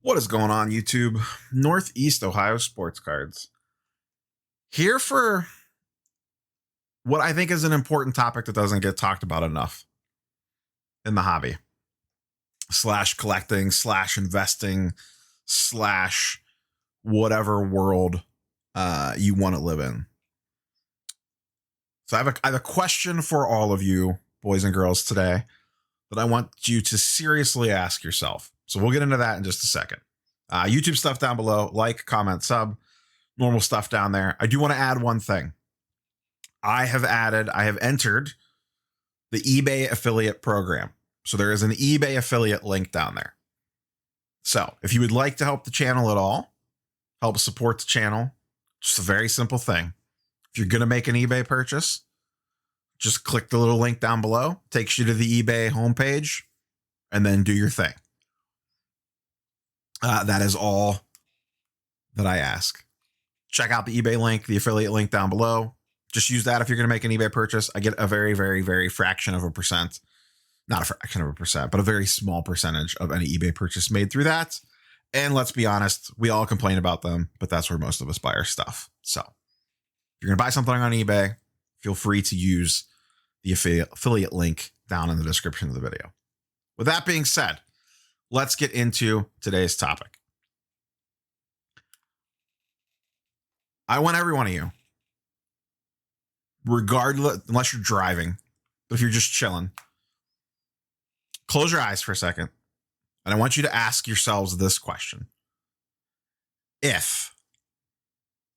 What is going on, YouTube? Northeast Ohio Sports Cards. Here for what I think is an important topic that doesn't get talked about enough in the hobby. Slash collecting, slash investing, slash whatever world you want to live in. So I have a question for all of you, boys and girls, today that I want you to seriously ask yourself. So we'll get into that in just a second. YouTube stuff down below, like, comment, sub, normal stuff down there. I do want to add one thing. I have entered the eBay affiliate program. So there is an eBay affiliate link down there. So if you would like to help the channel at all, help support the channel, just a very simple thing. If you're going to make an eBay purchase, just click the little link down below, takes you to the eBay homepage, and then do your thing. That is all that I ask. Check out the eBay link, the affiliate link down below. Just use that if you're going to make an eBay purchase. I get a very, very, very fraction of a percent. Not a fraction of a percent, but a very small percentage of any eBay purchase made through that. And let's be honest, we all complain about them, but that's where most of us buy our stuff. So if you're going to buy something on eBay, feel free to use the affiliate link down in the description of the video. With that being said, let's get into today's topic. I want every one of you, regardless, unless you're driving, but if you're just chilling, close your eyes for a second. And I want you to ask yourselves this question. If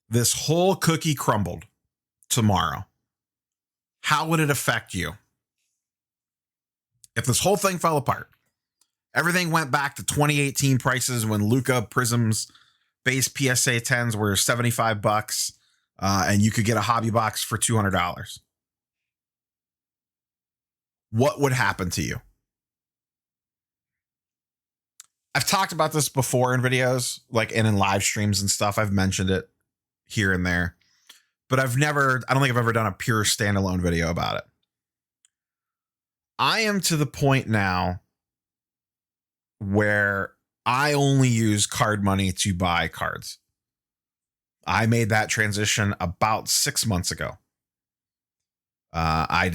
this whole cookie crumbled tomorrow, how would it affect you? If this whole thing fell apart, everything went back to 2018 prices when Luka Prism's base PSA 10s were $75, and you could get a hobby box for $200. What would happen to you? I've talked about this before in videos, like in live streams and stuff. I've mentioned it here and there, but I don't think I've ever done a pure standalone video about it. I am to the point now where I only use card money to buy cards. I made that transition about 6 months ago. I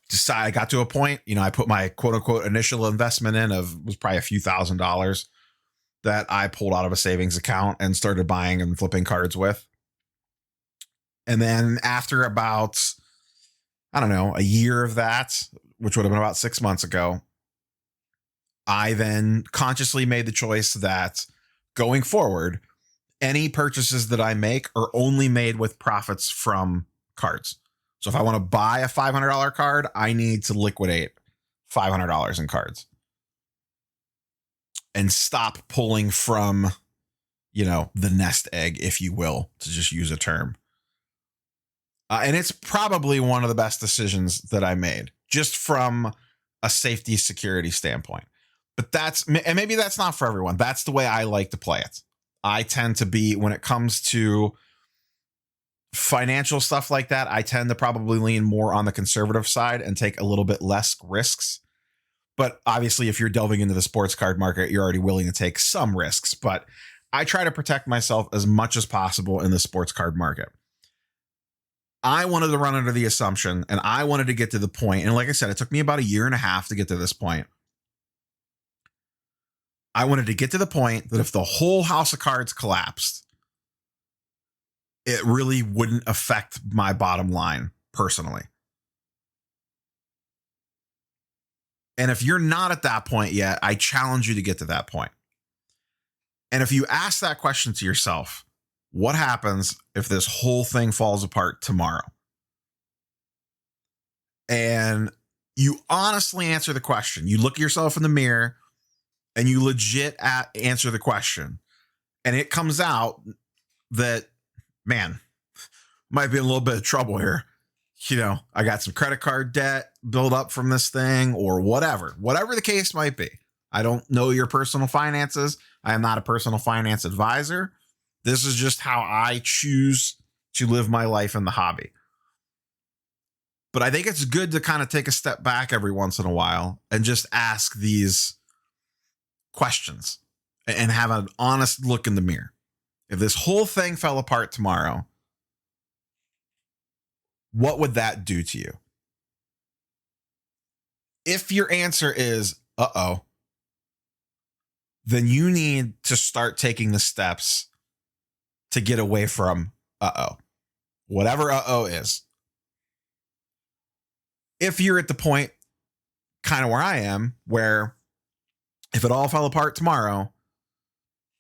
decided, I got to a point, I put my quote unquote initial investment in was probably a few $1,000s that I pulled out of a savings account and started buying and flipping cards with. And then after about, a year of that, which would have been about 6 months ago, I then consciously made the choice that going forward, any purchases that I make are only made with profits from cards. So if I want to buy a $500 card, I need to liquidate $500 in cards and stop pulling from, the nest egg, if you will, to just use a term. And it's probably one of the best decisions that I made just from a safety security standpoint. But maybe that's not for everyone. That's the way I like to play it. I tend to be, when it comes to financial stuff like that, I tend to probably lean more on the conservative side and take a little bit less risks. But obviously, if you're delving into the sports card market, you're already willing to take some risks. But I try to protect myself as much as possible in the sports card market. I wanted to run under the assumption, and I wanted to get to the point, and like I said, it took me about a year and a half to get to this point. I wanted to get to the point that if the whole house of cards collapsed, it really wouldn't affect my bottom line personally. And if you're not at that point yet, I challenge you to get to that point. And if you ask that question to yourself, what happens if this whole thing falls apart tomorrow? And you honestly answer the question. You look at yourself in the mirror and you legit answer the question. And it comes out that, man, might be in a little bit of trouble here. I got some credit card debt built up from this thing or whatever the case might be. I don't know your personal finances. I am not a personal finance advisor. This is just how I choose to live my life in the hobby. But I think it's good to kind of take a step back every once in a while and just ask these questions and have an honest look in the mirror. If this whole thing fell apart tomorrow, what would that do to you? If your answer is, uh-oh, then you need to start taking the steps to get away from uh-oh. Whatever uh-oh is. If you're at the point kind of where I am, where if it all fell apart tomorrow,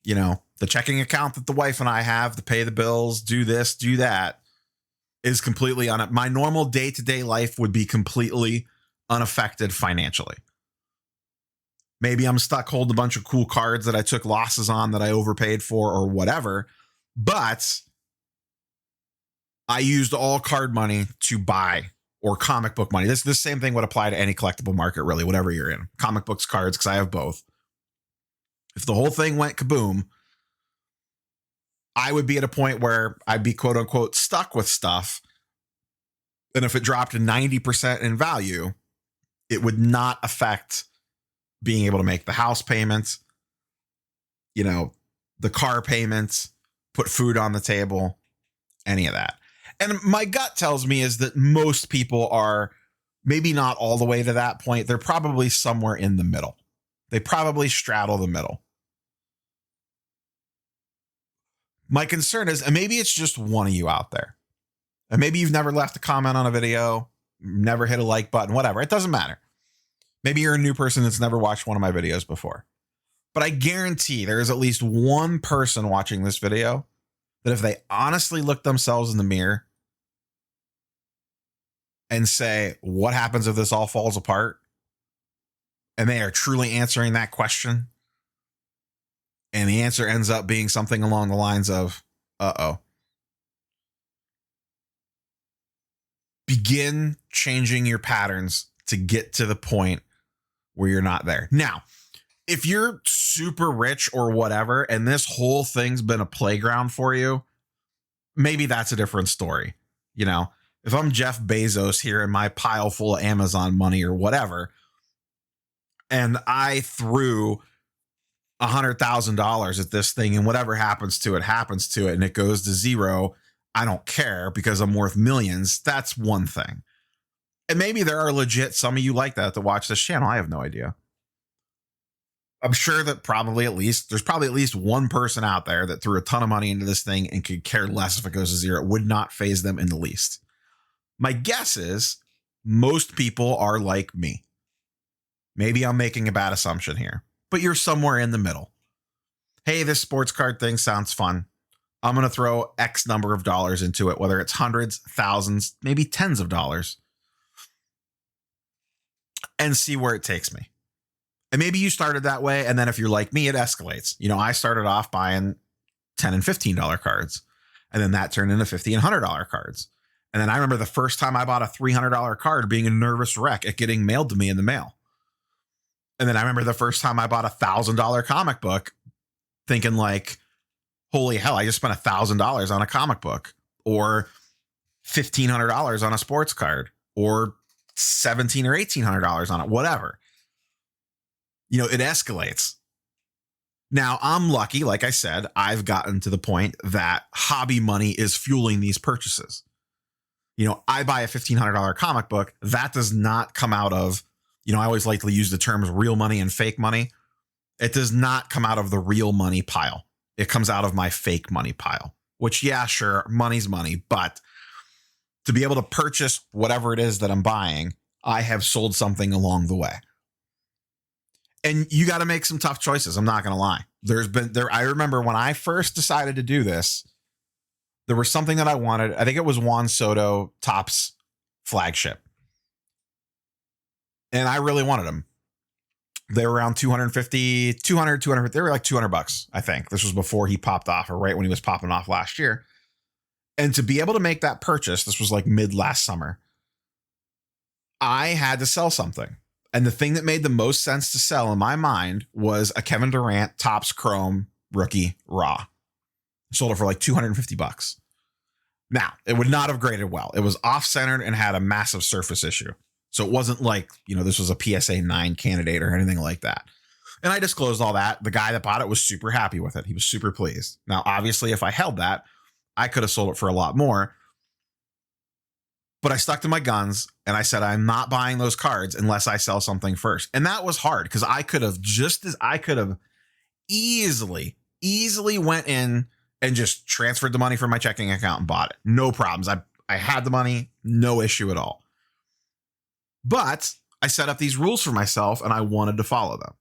you know, the checking account that the wife and I have to pay the bills, do this, do that, is completely on it. My normal day-to-day life would be completely unaffected financially. Maybe I'm stuck holding a bunch of cool cards that I took losses on that I overpaid for or whatever, but I used all card money to buy, or comic book money. This same thing would apply to any collectible market, really, whatever you're in. Comic books, cards, because I have both. If the whole thing went kaboom, I would be at a point where I'd be quote unquote stuck with stuff. And if it dropped to 90% in value, it would not affect being able to make the house payments, you know, the car payments, put food on the table, any of that. And my gut tells me is that most people are maybe not all the way to that point. They're probably somewhere in the middle. They probably straddle the middle. My concern is, and maybe it's just one of you out there, and maybe you've never left a comment on a video, never hit a like button, whatever. It doesn't matter. Maybe you're a new person that's never watched one of my videos before. But I guarantee there is at least one person watching this video that if they honestly look themselves in the mirror and say, what happens if this all falls apart? And they are truly answering that question. And the answer ends up being something along the lines of, uh-oh. Begin changing your patterns to get to the point where you're not there. Now, if you're super rich or whatever, and this whole thing's been a playground for you, maybe that's a different story. You know, if I'm Jeff Bezos here in my pile full of Amazon money or whatever, and I threw $100,000 at this thing and whatever happens to it, and it goes to zero, I don't care because I'm worth millions. That's one thing. And maybe there are legit some of you like that watch this channel. I have no idea. I'm sure that there's probably at least one person out there that threw a ton of money into this thing and could care less if it goes to zero. It would not faze them in the least. My guess is most people are like me. Maybe I'm making a bad assumption here, but you're somewhere in the middle. Hey, this sports card thing sounds fun. I'm going to throw X number of dollars into it, whether it's hundreds, thousands, maybe tens of dollars, and see where it takes me. And maybe you started that way. And then if you're like me, it escalates. You know, I started off buying $10 and $15 cards, and then that turned into $50 and $100 cards. And then I remember the first time I bought a $300 card being a nervous wreck at getting mailed to me in the mail. And then I remember the first time I bought a $1,000 comic book thinking like, holy hell, I just spent $1,000 on a comic book, or $1,500 on a sports card, or $1,700 or $1,800 on it, whatever. You know, it escalates. Now, I'm lucky. Like I said, I've gotten to the point that hobby money is fueling these purchases. You know, I buy a $1,500 comic book. That does not come out of, you know, I always like to use the terms real money and fake money. It does not come out of the real money pile. It comes out of my fake money pile, which, yeah, sure, money's money. But to be able to purchase whatever it is that I'm buying, I have sold something along the way. And you got to make some tough choices. I'm not going to lie. I remember when I first decided to do this, there was something that I wanted. I think it was Juan Soto Topps flagship. And I really wanted them. They were around 250. They were like $200, I think. This was before he popped off, or right when he was popping off last year. And to be able to make that purchase, this was like mid last summer, I had to sell something. And the thing that made the most sense to sell in my mind was a Kevin Durant Topps Chrome rookie raw. Sold it for like $250. Now, it would not have graded well. It was off-centered and had a massive surface issue. So it wasn't like, you know, this was a PSA 9 candidate or anything like that. And I disclosed all that. The guy that bought it was super happy with it. He was super pleased. Now, obviously, if I held that, I could have sold it for a lot more. But I stuck to my guns and I said, I'm not buying those cards unless I sell something first. And that was hard because I could have easily went in and just transferred the money from my checking account and bought it. No problems. I had the money, no issue at all. But I set up these rules for myself and I wanted to follow them.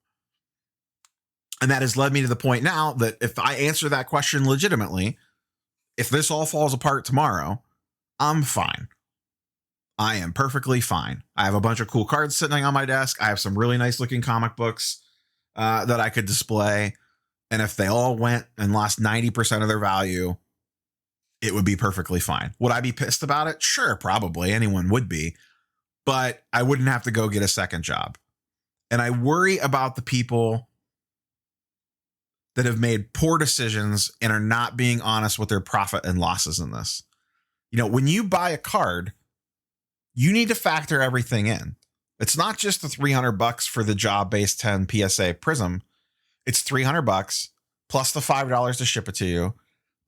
And that has led me to the point now that if I answer that question legitimately, if this all falls apart tomorrow, I'm fine. I am perfectly fine. I have a bunch of cool cards sitting on my desk. I have some really nice looking comic books that I could display. And if they all went and lost 90% of their value, it would be perfectly fine. Would I be pissed about it? Sure, probably. Anyone would be. But I wouldn't have to go get a second job. And I worry about the people that have made poor decisions and are not being honest with their profit and losses in this. You know, when you buy a card, you need to factor everything in. It's not just the $300 for the job base 10 PSA Prism. It's $300 plus the $5 to ship it to you,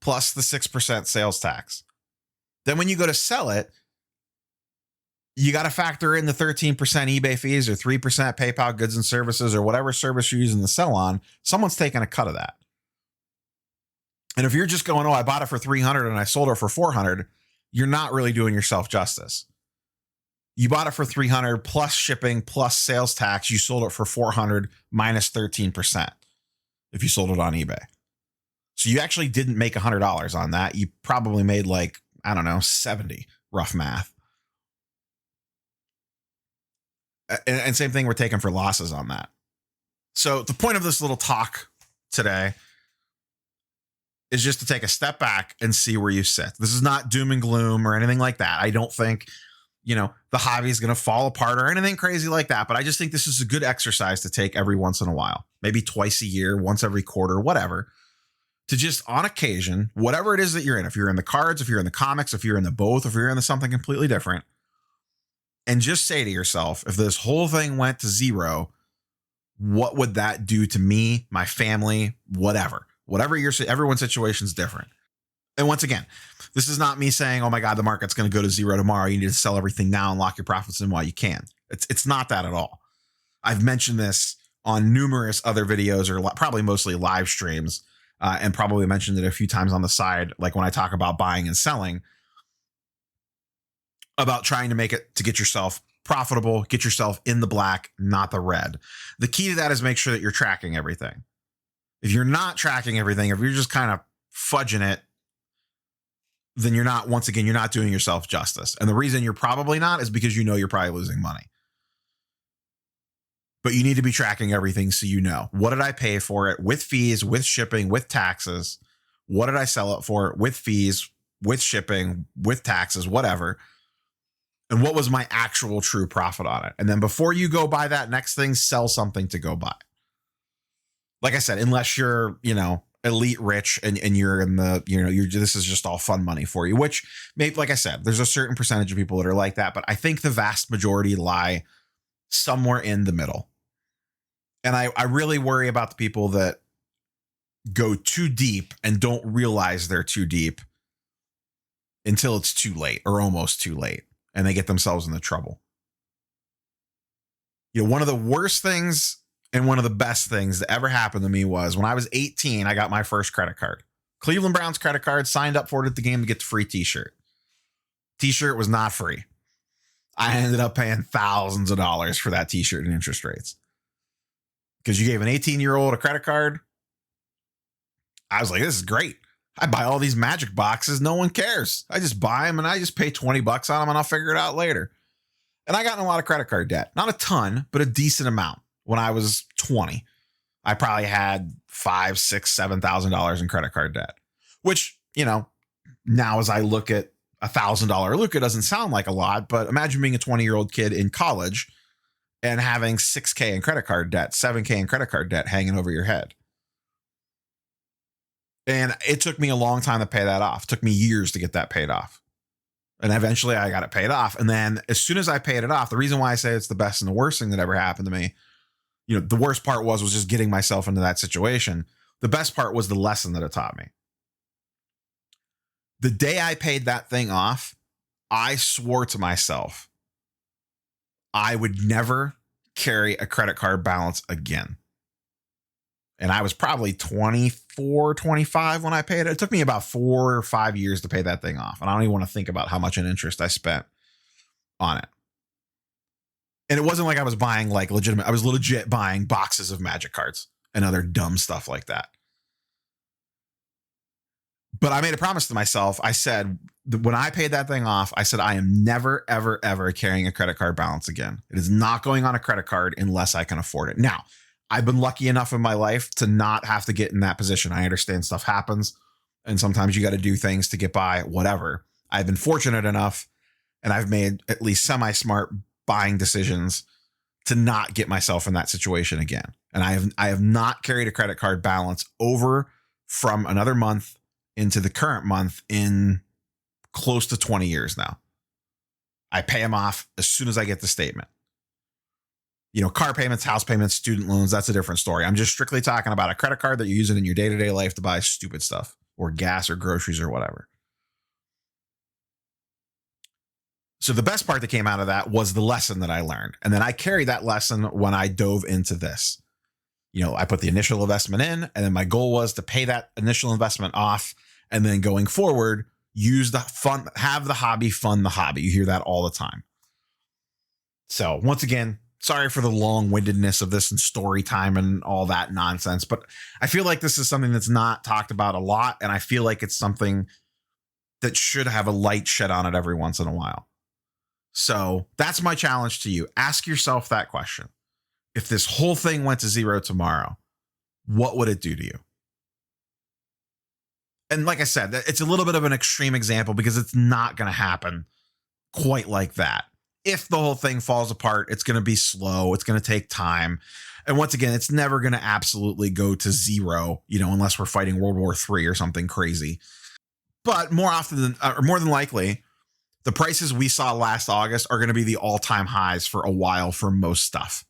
plus the 6% sales tax. Then when you go to sell it, you got to factor in the 13% eBay fees or 3% PayPal goods and services or whatever service you're using to sell on. Someone's taking a cut of that. And if you're just going, oh, I bought it for $300 and I sold it for $400, you're not really doing yourself justice. You bought it for $300 plus shipping plus sales tax. You sold it for $400 minus 13% if you sold it on eBay. So you actually didn't make $100 on that. You probably made like, I don't know, 70, rough math. And same thing we're taking for losses on that. So the point of this little talk today is just to take a step back and see where you sit. This is not doom and gloom or anything like that. I don't think, you know, the hobby is going to fall apart or anything crazy like that. But I just think this is a good exercise to take every once in a while, maybe twice a year, once every quarter, whatever, to just on occasion, whatever it is that you're in, if you're in the cards, if you're in the comics, if you're in the both, if you're in the something completely different, and just say to yourself, if this whole thing went to zero, what would that do to me, my family, whatever everyone's situation is different. And once again, this is not me saying, oh my God, the market's going to go to zero tomorrow. You need to sell everything now and lock your profits in while you can. It's not that at all. I've mentioned this on numerous other videos or probably mostly live streams and probably mentioned it a few times on the side. Like when I talk about buying and selling, about trying to make it to get yourself profitable, get yourself in the black, not the red. The key to that is make sure that you're tracking everything. If you're not tracking everything, if you're just kind of fudging it, then you're not doing yourself justice. And the reason you're probably not is because you know you're probably losing money. But you need to be tracking everything so you know, what did I pay for it with fees, with shipping, with taxes? What did I sell it for with fees, with shipping, with taxes, whatever? And what was my actual true profit on it? And then before you go buy that next thing, sell something to go buy. Like I said, unless you're, you know, elite rich and you're in the, you know, this is just all fun money for you, which maybe, like I said, there's a certain percentage of people that are like that, but I think the vast majority lie somewhere in the middle. And I really worry about the people that go too deep and don't realize they're too deep until it's too late or almost too late. And they get themselves into trouble. You know, one of the worst things and one of the best things that ever happened to me was when I was 18, I got my first credit card. Cleveland Browns credit card, signed up for it at the game to get the free t-shirt. T-shirt was not free. I ended up paying thousands of dollars for that t-shirt and interest rates. Because you gave an 18-year-old a credit card. I was like, this is great. I buy all these magic boxes. No one cares. I just buy them and I just pay $20 on them and I'll figure it out later. And I got in a lot of credit card debt. Not a ton, but a decent amount. When I was 20, I probably had $5,000, $6,000, $7,000 in credit card debt, which, you know, now as I look at $1,000 Luca, doesn't sound like a lot, but imagine being a 20-year-old kid in college and having $6,000 in credit card debt, $7,000 in credit card debt hanging over your head. And it took me a long time to pay that off. It took me years to get that paid off. And eventually I got it paid off. And then as soon as I paid it off, the reason why I say it's the best and the worst thing that ever happened to me, the worst part was just getting myself into that situation. The best part was the lesson that it taught me. The day I paid that thing off, I swore to myself I would never carry a credit card balance again. And I was probably 24, 25 when I paid it. It took me about 4 or 5 years to pay that thing off. And I don't even want to think about how much in interest I spent on it. And it wasn't like I was buying like legitimate. I was legit buying boxes of Magic cards and other dumb stuff like that. But I made a promise to myself. I said, when I paid that thing off, I said, I am never, ever, ever carrying a credit card balance again. It is not going on a credit card unless I can afford it. Now, I've been lucky enough in my life to not have to get in that position. I understand stuff happens, and sometimes you got to do things to get by, whatever. I've been fortunate enough, and I've made at least semi-smart buying decisions to not get myself in that situation again. And I have not carried a credit card balance over from another month into the current month in close to 20 years now. I pay them off as soon as I get the statement. Car payments, house payments, student loans, that's a different story. I'm just strictly talking about a credit card that you're using in your day-to-day life to buy stupid stuff or gas or groceries or whatever. So the best part that came out of that was the lesson that I learned. And then I carried that lesson when I dove into this. I put the initial investment in, and then my goal was to pay that initial investment off. And then going forward, use the fun, have the hobby fund the hobby. You hear that all the time. So once again, sorry for the long-windedness of this and story time and all that nonsense, but I feel like this is something that's not talked about a lot. And I feel like it's something that should have a light shed on it every once in a while. So that's my challenge to you. Ask yourself that question. If this whole thing went to zero tomorrow, what would it do to you? And like I said, it's a little bit of an extreme example because it's not going to happen quite like that. If the whole thing falls apart, it's going to be slow. It's going to take time. And once again, it's never going to absolutely go to zero, unless we're fighting World War III or something crazy. But more than likely, the prices we saw last August are going to be the all-time highs for a while for most stuff.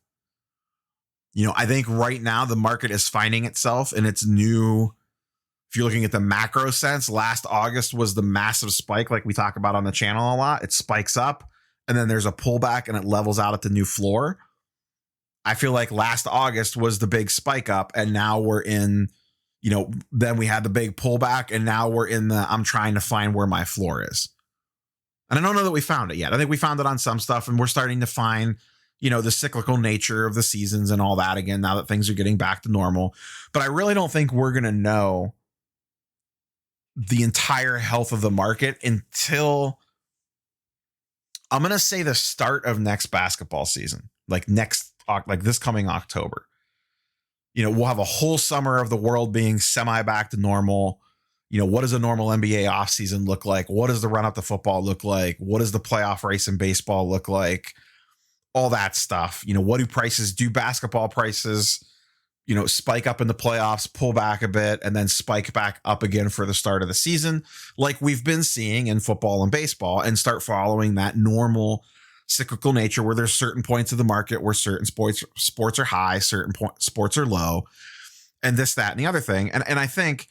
I think right now the market is finding itself in its new, if you're looking at the macro sense, last August was the massive spike like we talk about on the channel a lot. It spikes up and then there's a pullback and it levels out at the new floor. I feel like last August was the big spike up, and now we're in, then we had the big pullback, and now we're in the, I'm trying to find where my floor is. And I don't know that we found it yet. I think we found it on some stuff, and we're starting to find, the cyclical nature of the seasons and all that again, now that things are getting back to normal. But I really don't think we're going to know the entire health of the market until, I'm going to say, the start of next basketball season, like this coming October. We'll have a whole summer of the world being semi back to normal. What does a normal NBA offseason look like? What does the run up to football look like? What does the playoff race in baseball look like? All that stuff. What do basketball prices, spike up in the playoffs, pull back a bit, and then spike back up again for the start of the season, like we've been seeing in football and baseball, and start following that normal cyclical nature where there's certain points of the market where certain sports are high, certain sports are low, and this, that, and the other thing. And I think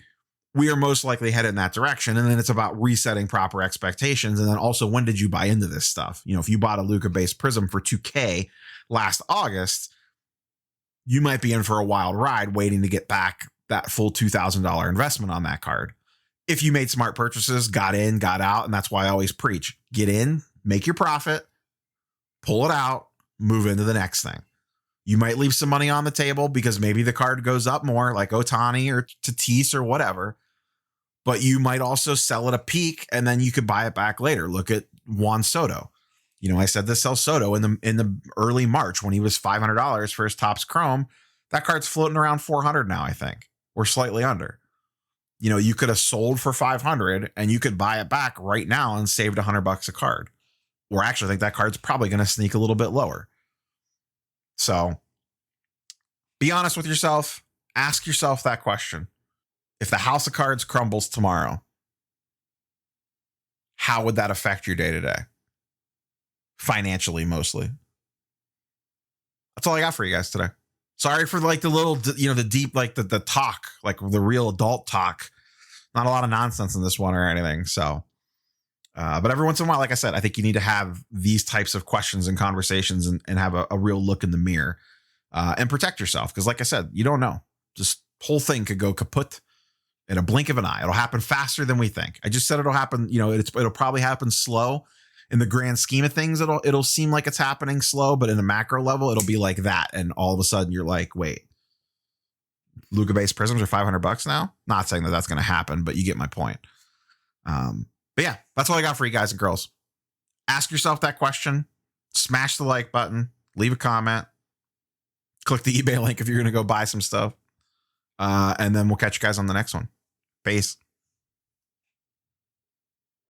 we are most likely headed in that direction. And then it's about resetting proper expectations. And then also, when did you buy into this stuff? If you bought a Luka based Prism for $2,000 last August, you might be in for a wild ride waiting to get back that full $2,000 investment on that card. If you made smart purchases, got in, got out. And that's why I always preach, get in, make your profit, pull it out, move into the next thing. You might leave some money on the table because maybe the card goes up more, like Ohtani or Tatis or whatever. But you might also sell at a peak and then you could buy it back later. Look at Juan Soto. I said to sell Soto in the early March when he was $500 for his Topps Chrome. That card's floating around $400 now, I think, or slightly under. You could have sold for $500 and you could buy it back right now and saved $100 a card. Or actually, I think that card's probably going to sneak a little bit lower. So be honest with yourself. Ask yourself that question. If the house of cards crumbles tomorrow, how would that affect your day to day? Financially, mostly. That's all I got for you guys today. Sorry for like the little, the deep, like the talk, like the real adult talk. Not a lot of nonsense in this one or anything. So, but every once in a while, like I said, I think you need to have these types of questions and conversations and have a real look in the mirror and protect yourself. Because like I said, you don't know. Just whole thing could go kaput in a blink of an eye. It'll happen faster than we think. I just said it'll happen. It'll probably happen slow. In the grand scheme of things, it'll seem like it's happening slow, but in a macro level, it'll be like that. And all of a sudden you're like, wait, Luca-based prisms are $500 now? Not saying that that's going to happen, but you get my point. But yeah, that's all I got for you guys and girls. Ask yourself that question, smash the like button, leave a comment, click the eBay link if you're going to go buy some stuff. And then we'll catch you guys on the next one. Peace.